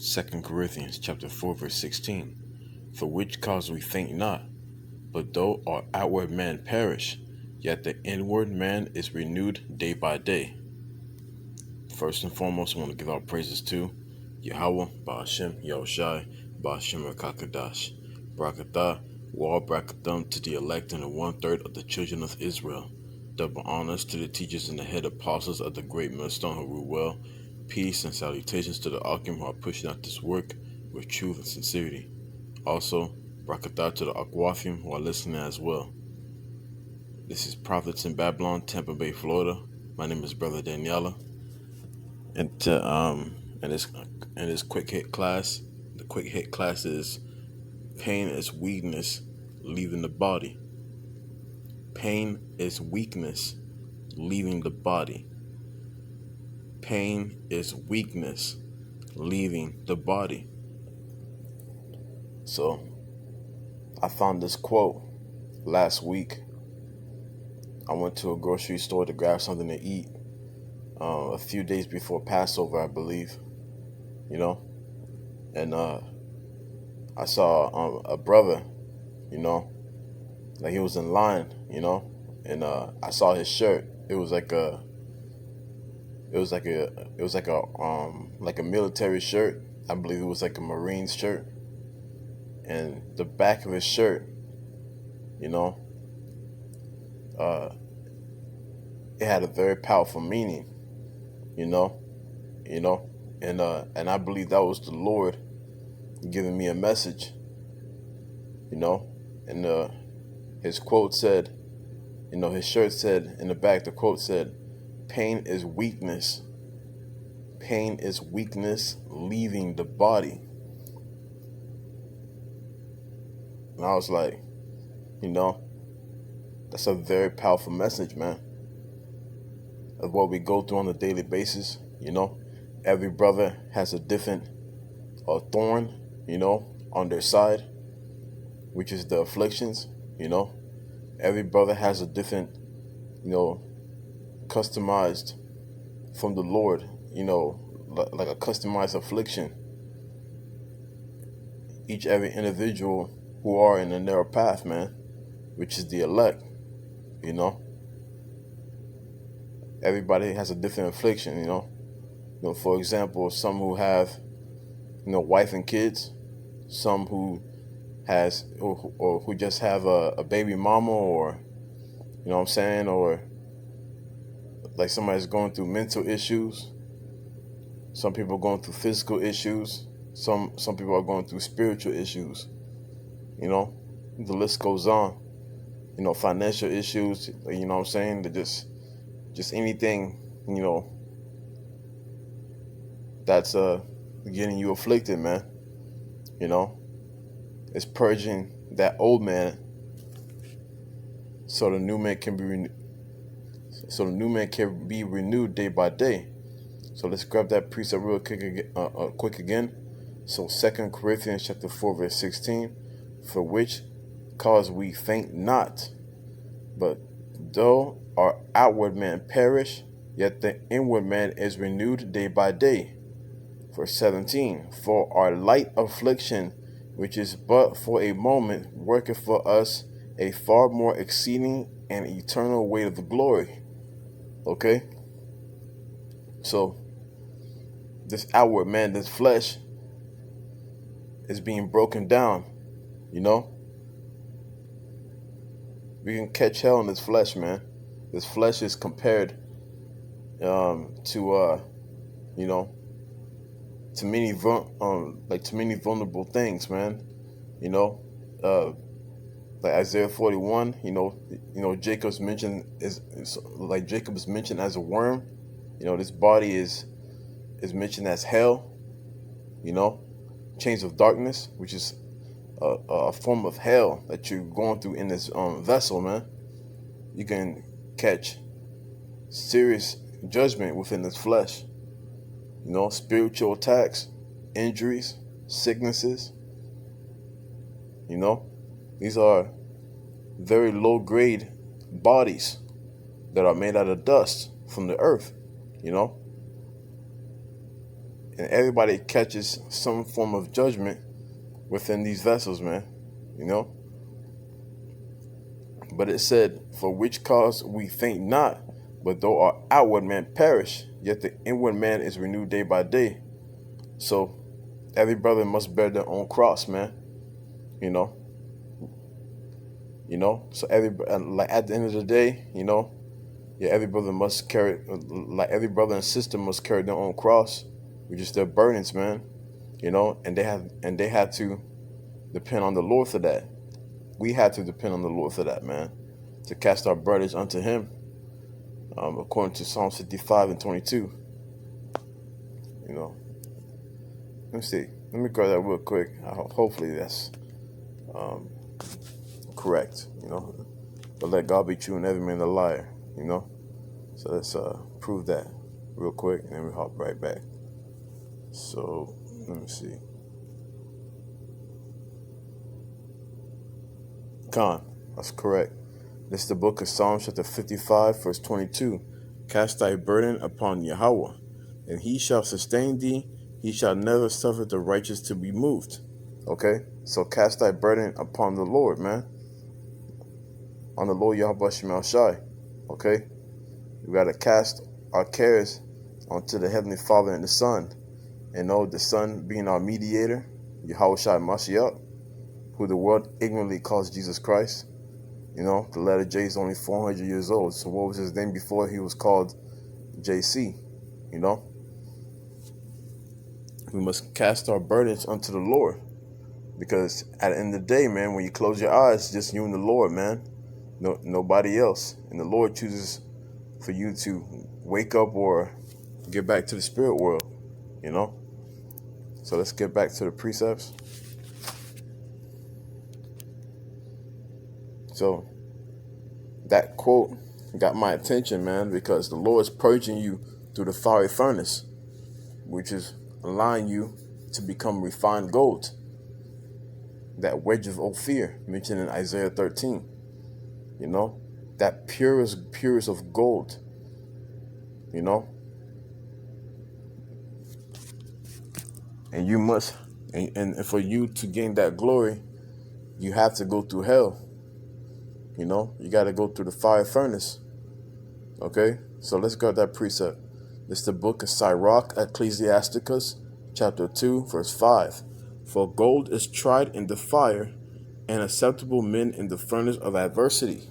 2 Corinthians chapter 4 verse 16. For which cause we faint not, but though our outward man perish, yet the inward man is renewed day by day. First and foremost, I want to give our praises to YAHAWAH, BAHASHAM, YAHWASHI, BAHASHAM, QADASH. BARAK, War Brakatham to the elect and the 1/3 of the children of Israel. Double honors to the teachers and the head apostles of the GREATMILLSTONE who rule well. Peace and salutations to the ATHAM who are pushing out this work with truth and sincerity. Also, Barakatah to the Akwafim who are listening as well. This is Prophets in Babylon, Tampa Bay, Florida. My name is Brother Daniela. And in this quick hit class, the quick hit class is pain is weakness leaving the body. Pain is weakness leaving the body. Pain is weakness leaving the body. So, I found this quote last week. I went to a grocery store to grab something to eat a few days before Passover, I believe, and I saw a brother, like he was in line, and I saw his shirt. It was like a military shirt. I believe it was like a Marine shirt. And the back of his shirt, it had a very powerful meaning, and I believe that was the Lord giving me a message, and his quote said, his shirt said in the back, the quote said, pain is weakness. Pain is weakness leaving the body. And I was like, that's a very powerful message, man, of what we go through on a daily basis. Every brother has a different thorn, on their side, which is the afflictions. Every brother has a different, customized from the Lord, like a customized affliction. Every individual who are in a narrow path, man, which is the elect, everybody has a different affliction, for example, some who have, wife and kids, some who has, or who just have a baby mama, or, or like somebody's going through mental issues. Some people are going through physical issues. Some people are going through spiritual issues. The list goes on. Financial issues. That just anything. That's getting you afflicted, man. It's purging that old man, so the new man can be renewed. So the new man can be renewed day by day. So let's grab that precept real quick again. So 2 Corinthians chapter 4 verse 16. For which cause we faint not, but though our outward man perish, yet the inward man is renewed day by day. Verse 17. For our light affliction, which is but for a moment, worketh for us a far more exceeding and eternal weight of the glory. Okay? So, this outward man, this flesh, is being broken down, We can catch hell in this flesh, man. This flesh is compared to many vulnerable things, man. Like Isaiah 41, Jacob's mentioned Jacob is mentioned as a worm. This body is mentioned as hell. Chains of darkness, which is a form of hell that you're going through in this vessel, man. You can catch serious judgment within this flesh. Spiritual attacks, injuries, sicknesses. These are very low grade bodies that are made out of dust from the earth, And everybody catches some form of judgment within these vessels, man. You know? But it said, for which cause we faint not, but though our outward man perish, yet the inward man is renewed day by day. So every brother must bear their own cross, man. You know? So like at the end of the day, every brother must carry, like every brother and sister must carry their own cross, which is their burdens, man. And they had to depend on the Lord for that. We had to depend on the Lord for that, man, to cast our burdens unto Him, according to Psalm 55 and 22. Let me see. Let me grab that real quick. Hopefully that's correct. But let God be true and every man a liar. So let's prove that real quick, and then we hop right back. So let me see. That's correct. This is the book of Psalms chapter 55 verse 22. Cast thy burden upon Yahawah, and He shall sustain thee. He shall never suffer the righteous to be moved. Okay, so cast thy burden upon the Lord, man. On the Lord YAHAWASHI. Okay, we got to cast our cares onto the Heavenly Father and the Son. And know the Son being our mediator, Yahawashi Mashiach, who the world ignorantly calls Jesus Christ. The letter J is only 400 years old. So what was his name before he was called JC? We must cast our burdens unto the Lord. Because at the end of the day, man, when you close your eyes, it's just you and the Lord, man. Nobody else. And the Lord chooses for you to wake up or get back to the spirit world, So let's get back to the precepts. So that quote got my attention, man, because the Lord is purging you through the fiery furnace, which is allowing you to become refined gold. That wedge of Ophir mentioned in Isaiah 13. That purest of gold. And you must, and for you to gain that glory, you have to go through hell. You got to go through the fire furnace. Okay, so let's go to that precept. This is the book of Sirach, Ecclesiasticus, chapter 2, verse 5. For gold is tried in the fire, and acceptable men in the furnace of adversity.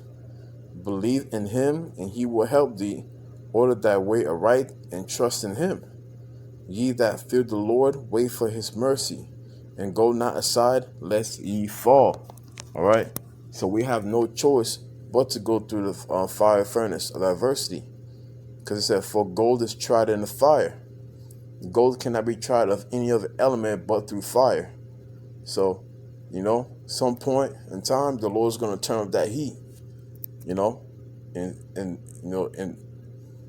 Believe in Him, and He will help thee. Order thy way aright, and trust in Him. Ye that fear the Lord, wait for His mercy, and go not aside, lest ye fall. All right. So we have no choice but to go through the fire furnace of adversity. Because it said, for gold is tried in the fire. Gold cannot be tried of any other element but through fire. So, some point in time, the Lord's going to turn up that heat. And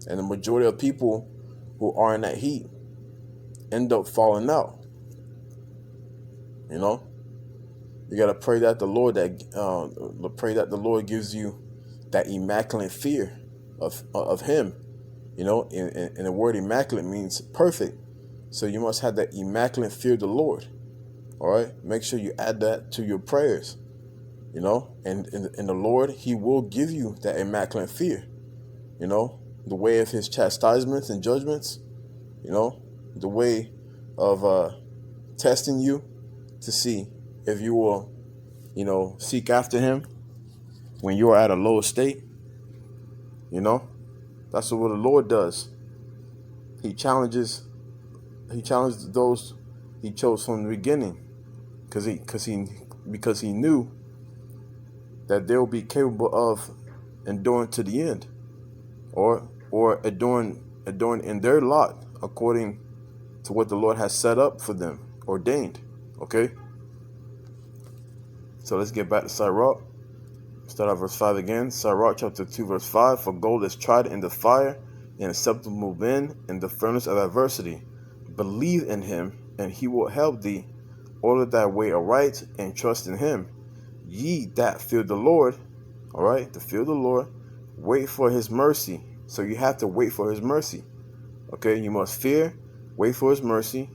the majority of people who are in that heat end up falling out. You gotta pray that the Lord gives you that immaculate fear of Him. And the word immaculate means perfect. So you must have that immaculate fear of the Lord. All right, make sure you add that to your prayers. And the Lord, He will give you that immaculate fear. The way of His chastisements and judgments. The way of testing you to see if you will, seek after Him when you are at a low state. That's what the Lord does. He challenges those He chose from the beginning, because he knew that they will be capable of enduring to the end, or enduring in their lot according to what the Lord has set up for them, ordained. Okay? So let's get back to Sirach. Start at verse 5 again. Sirach chapter 2 verse 5. For gold is tried in the fire, and acceptable men in the furnace of adversity. Believe in Him, and He will help thee. Order thy way aright, and trust in Him. Ye that fear the Lord, all right, to fear the Lord, wait for His mercy. So you have to wait for His mercy. Okay, you must fear Wait for his mercy.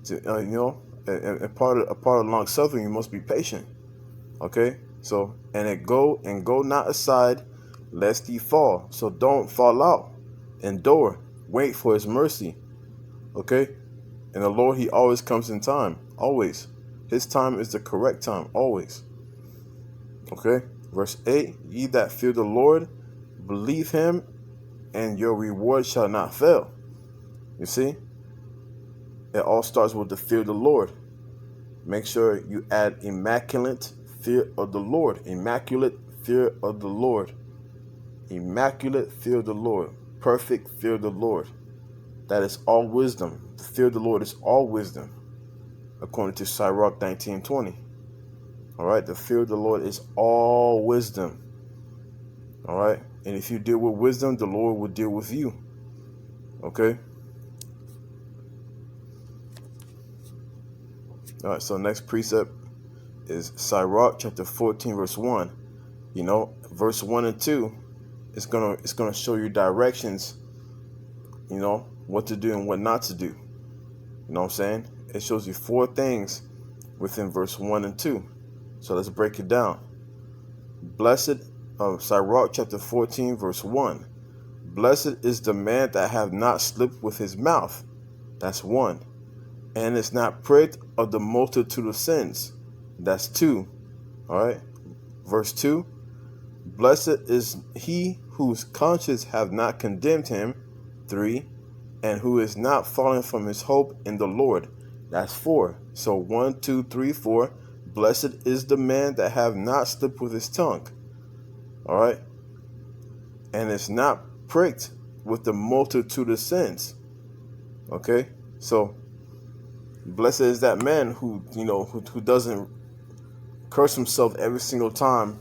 And part of long suffering, you must be patient. Okay, so and go not aside, lest ye fall. So don't fall out. Endure. Wait for his mercy. Okay, and the Lord, he always comes in time. Always, his time is the correct time. Always. Okay, verse 8: Ye that fear the Lord, believe him, and your reward shall not fail. You see, it all starts with the fear of the Lord. Make sure you add immaculate fear of the Lord. Immaculate fear of the Lord. Immaculate fear of the Lord. Perfect fear of the Lord. That is all wisdom. The fear of the Lord is all wisdom, according to Sirach 19:20. All right, the fear of the Lord is all wisdom. All right, and if you deal with wisdom, the Lord will deal with you. Okay. All right, so next precept is Sirach chapter 14, verse 1. You know, verse 1 and 2, it's gonna show you directions, you know, what to do and what not to do. You know what I'm saying? It shows you 4 things within verse 1 and 2. So let's break it down. Blessed, Sirach chapter 14, verse 1. Blessed is the man that have not slipped with his mouth. That's 1. And is not pricked of the multitude of sins. That's 2. All right. Verse 2. Blessed is he whose conscience have not condemned him. 3. And who is not fallen from his hope in the Lord. That's 4. So 1, 2, 3, 4. Blessed is the man that have not slipped with his tongue. All right. And is not pricked with the multitude of sins. Okay. So blessed is that man who, you know, who doesn't curse himself every single time,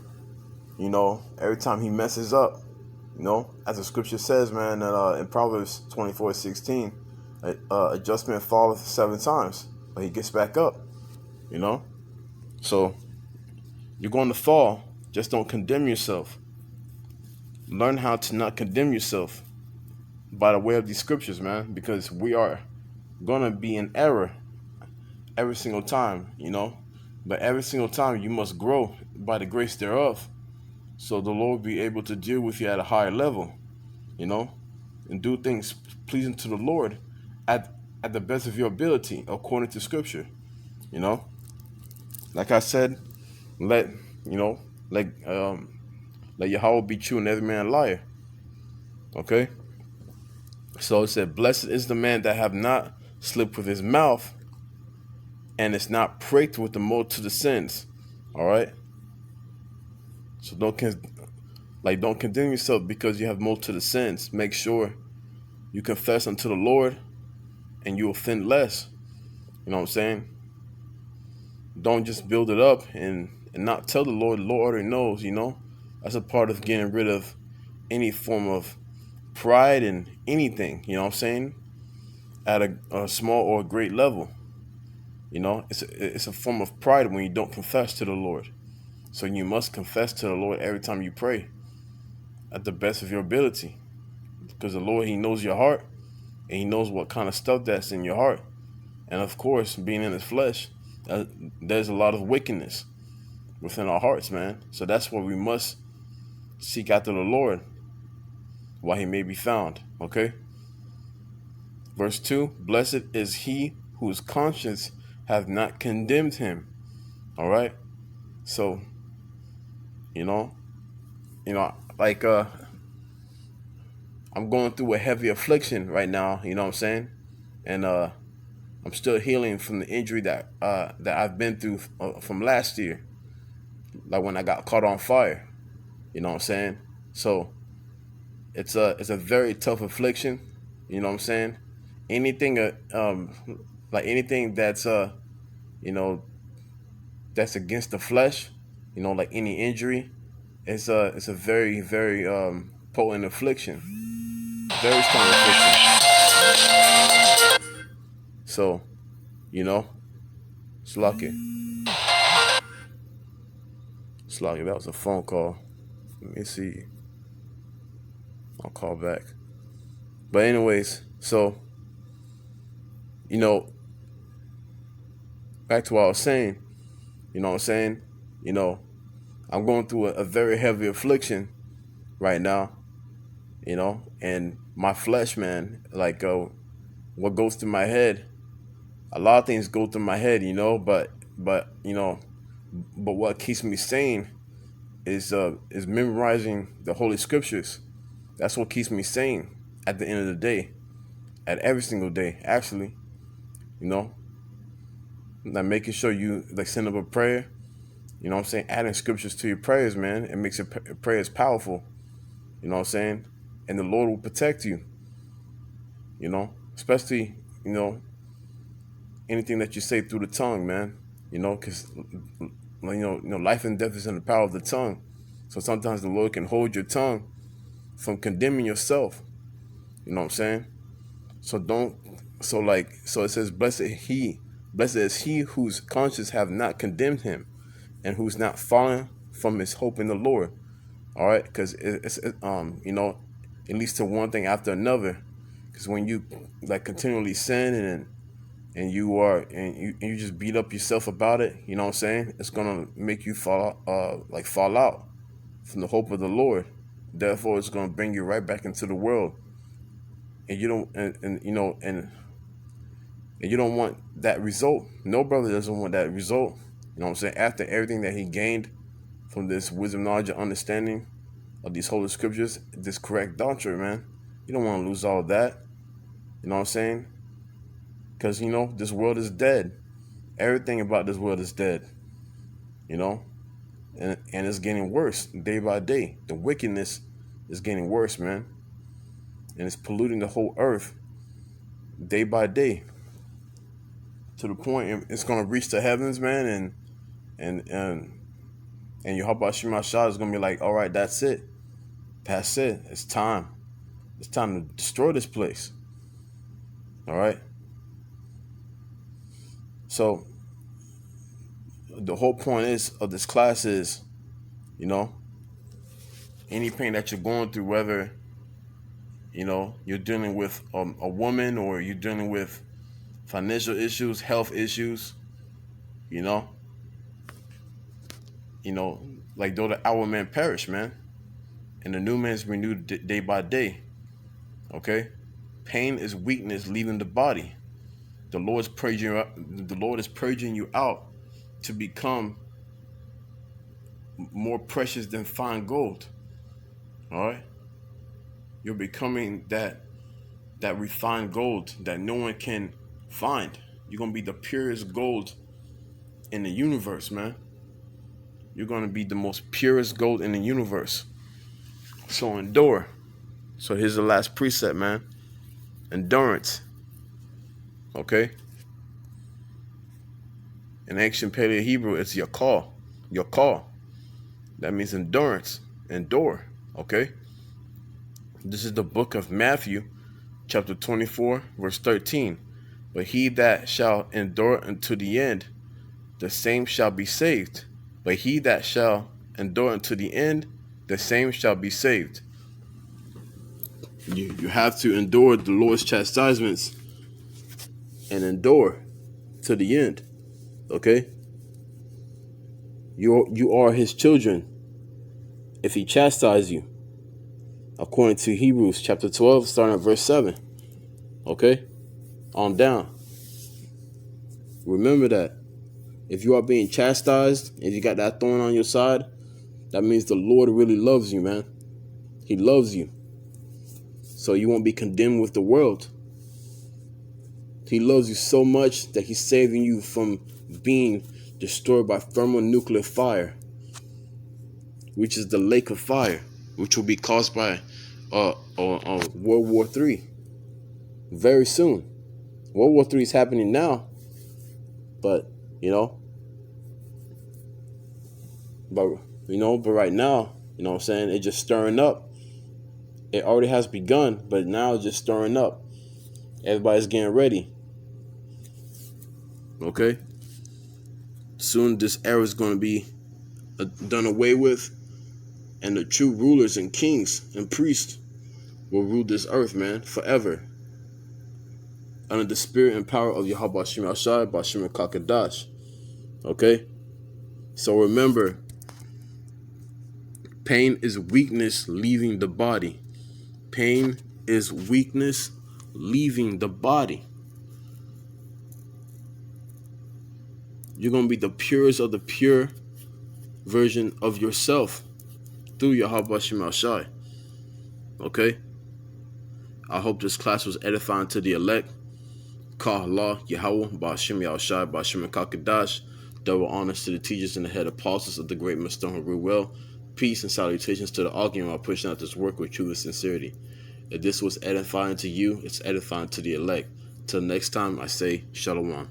you know, every time he messes up, you know, as the scripture says, man, that in Proverbs 24:16, a just man falleth 7 times, but he gets back up, you know. So you're going to fall, just don't condemn yourself. Learn how to not condemn yourself by the way of these scriptures, man, because we are going to be in error every single time, you know. But every single time you must grow by the grace thereof, so the Lord will be able to deal with you at a higher level, you know, and do things pleasing to the Lord at the best of your ability, according to scripture, you know. Like I said, let Yahweh be true and every man a liar. Okay. So it said, blessed is the man that have not slipped with his mouth, and it's not pricked with the multitude of sins. All right. So don't condemn yourself because you have multitude of sins. Make sure you confess unto the Lord, and you offend less. You know what I'm saying? Don't just build it up and not tell the Lord. The Lord already knows. You know, that's a part of getting rid of any form of pride and anything. You know what I'm saying? At a small or a great level. You know, it's a form of pride when you don't confess to the Lord. So you must confess to the Lord every time you pray at the best of your ability. Because the Lord, he knows your heart, and he knows what kind of stuff that's in your heart. And of course, being in his flesh, there's a lot of wickedness within our hearts, man. So that's why we must seek after the Lord while he may be found. Okay? Verse 2, blessed is he whose conscience hath not condemned him. All right? So, you know, like I'm going through a heavy affliction right now, you know what I'm saying? And I'm still healing from the injury that I've been through from last year, like when I got caught on fire, you know what I'm saying? So it's a very tough affliction, you know what I'm saying? Anything anything that's you know, that's against the flesh, you know, like any injury, it's a very, very potent affliction, very strong affliction. So, you know, Slucky, that was a phone call. Let me see. I'll call back. But anyways, so you know, back to what I was saying, you know what I'm saying? You know, I'm going through a very heavy affliction right now, you know, and my flesh, man, like what goes through my head, a lot of things go through my head, you know, but you know, but what keeps me sane is memorizing the Holy Scriptures. That's what keeps me sane at the end of the day, at every single day, actually, you know. Like making sure you like send up a prayer, you know what I'm saying? Adding scriptures to your prayers, man. It makes your prayers powerful, you know what I'm saying? And the Lord will protect you, you know, especially, you know, anything that you say through the tongue, man, you know, because, life and death is in the power of the tongue. So sometimes the Lord can hold your tongue from condemning yourself, you know what I'm saying? So don't, so it says, blessed is he whose conscience have not condemned him and who's not fallen from his hope in the Lord. All right, because it leads to one thing after another. Because when you like continually sin and you just beat up yourself about it, you know what I'm saying? It's gonna make you fall out from the hope of the Lord. Therefore, it's gonna bring you right back into the world, and you don't and you don't want that result. No brother doesn't want that result. You know what I'm saying? After everything that he gained from this wisdom, knowledge, and understanding of these holy scriptures, this correct doctrine, man, you don't want to lose all of that. You know what I'm saying? Because, you know, this world is dead. Everything about this world is dead. You know? And it's getting worse day by day. The wickedness is getting worse, man. And it's polluting the whole earth day by day. To the point it's gonna reach the heavens, man, and YAHAWASHI is gonna be like, all right, that's it. That's it. It's time. It's time to destroy this place. All right. So the whole point of this class is, you know, any pain that you're going through, whether, you know, you're dealing with a woman or you're dealing with financial issues, health issues, you know, like though the our man perish, man, and the new man is renewed day by day. Okay, pain is weakness leaving the body. The Lord is purging you out to become more precious than fine gold. All right, you're becoming that refined gold that no one can find. You're gonna be the purest gold in the universe, man. You're gonna be the most purest gold in the universe. So endure. So here's the last precept, man. Endurance. Okay? In ancient Paleo Hebrew, it's your call. Your call. That means endurance. Endure. Okay? This is the book of Matthew, chapter 24, verse 13. But he that shall endure unto the end, the same shall be saved. But he that shall endure unto the end, the same shall be saved. You have to endure the Lord's chastisements and endure to the end. Okay? You are his children if he chastise you, according to Hebrews chapter 12, starting at verse 7. Okay? On down. Remember that. If you are being chastised, if you got that thorn on your side, that means the Lord really loves you, man. He loves you. So you won't be condemned with the world. He loves you so much that he's saving you from being destroyed by thermonuclear fire, which is the lake of fire, which will be caused by World War III very soon. World War III is happening now, but but right now, you know what I'm saying, it's just stirring up. It already has begun, but now it's just stirring up. Everybody's getting ready. Okay? Soon this era is going to be done away with, and the true rulers and kings and priests will rule this earth, man, forever. under the spirit and power of Yahawah Shai, BAHASHAM QADASH. Okay? So remember, pain is weakness leaving the body. Pain is weakness leaving the body. You're going to be the purest of the pure version of yourself through Yahawah Shai. Okay? I hope this class was edifying to the elect. Halal, YAHAWAH, BAHASHAM Shai, BAHASHAM QADASH. Double honors to the teachers and the head apostles of the Great Millstone who grew well. Peace and salutations to the argument while pushing out this work with true sincerity. If this was edifying to you, it's edifying to the elect. Till next time, I say Shalom.